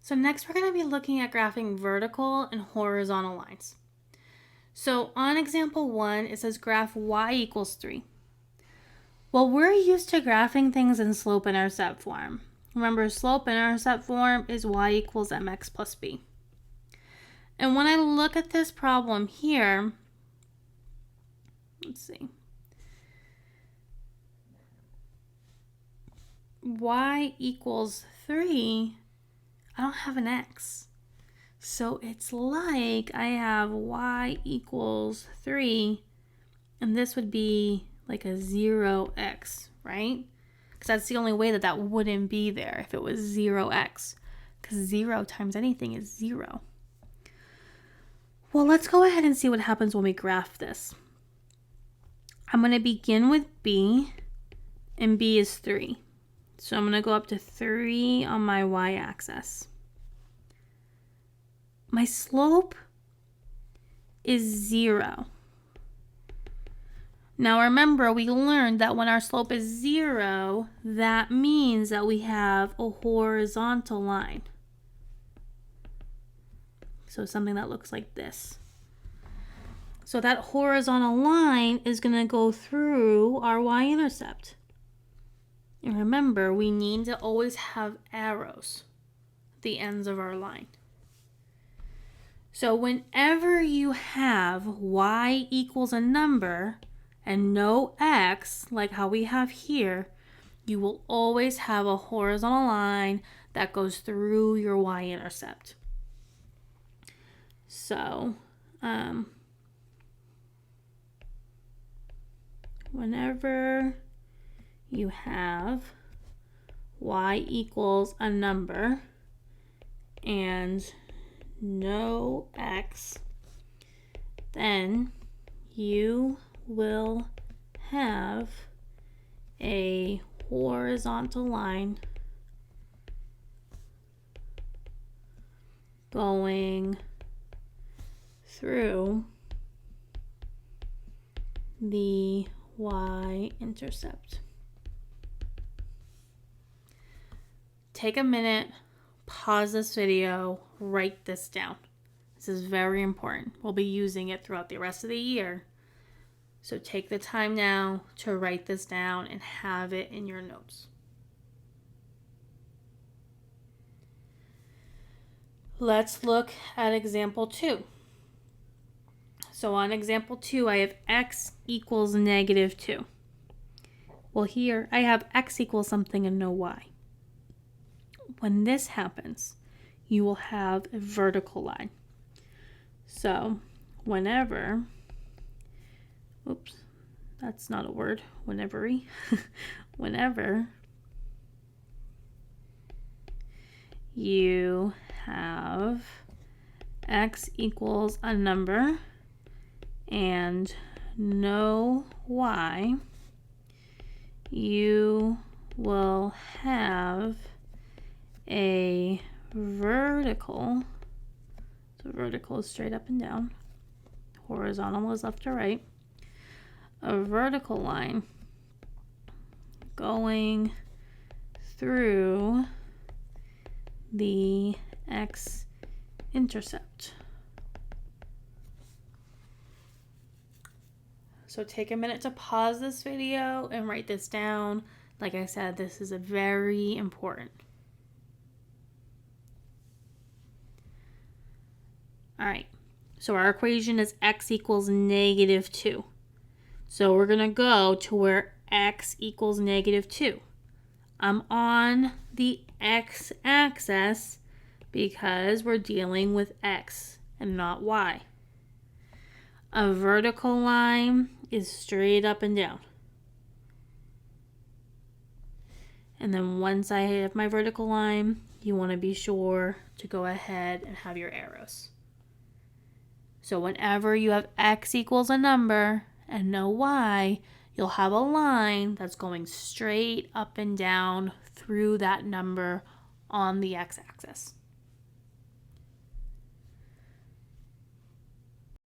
So next we're going to be looking at graphing vertical and horizontal lines. So on example 1, it says graph y equals 3. Well, we're used to graphing things in slope-intercept form. Remember, slope-intercept form is y equals mx plus b. And when I look at this problem here, let's see, y equals 3, I don't have an x. So it's like I have y equals 3, and this would be like a 0x, right? Because that's the only way that wouldn't be there if it was 0x. Because 0 times anything is 0. Well, let's go ahead and see what happens when we graph this. I'm going to begin with b, and b is 3. So I'm going to go up to 3 on my y-axis. My slope is 0. Now remember, we learned that when our slope is 0, that means that we have a horizontal line. So something that looks like this. So that horizontal line is going to go through our y-intercept. And remember, we need to always have arrows at the ends of our line. So whenever you have y equals a number and no x, like how we have here, you will always have a horizontal line that goes through your y-intercept. So, whenever you have y equals a number and no x, then you will have a horizontal line going through the y-intercept. Take a minute, pause this video, write this down. This is very important. We'll be using it throughout the rest of the year. So take the time now to write this down and have it in your notes. Let's look at example 2. So on example 2, I have x equals negative 2. Well, here I have x equals something and no y. When this happens, you will have a vertical line. So whenever, oops, that's not a word, whenever you have x equals a number and no y, you will have a vertical. So vertical is straight up and down. Horizontal is left to right. A vertical line going through the x-intercept. So take a minute to pause this video and write this down. Like I said, this is very important. All right, so our equation is x equals negative 2. So we're going to go to where x equals negative 2. I'm on the x-axis because we're dealing with x and not y. A vertical line is straight up and down. And then once I have my vertical line, you want to be sure to go ahead and have your arrows. So whenever you have x equals a number and no y, you'll have a line that's going straight up and down through that number on the x-axis.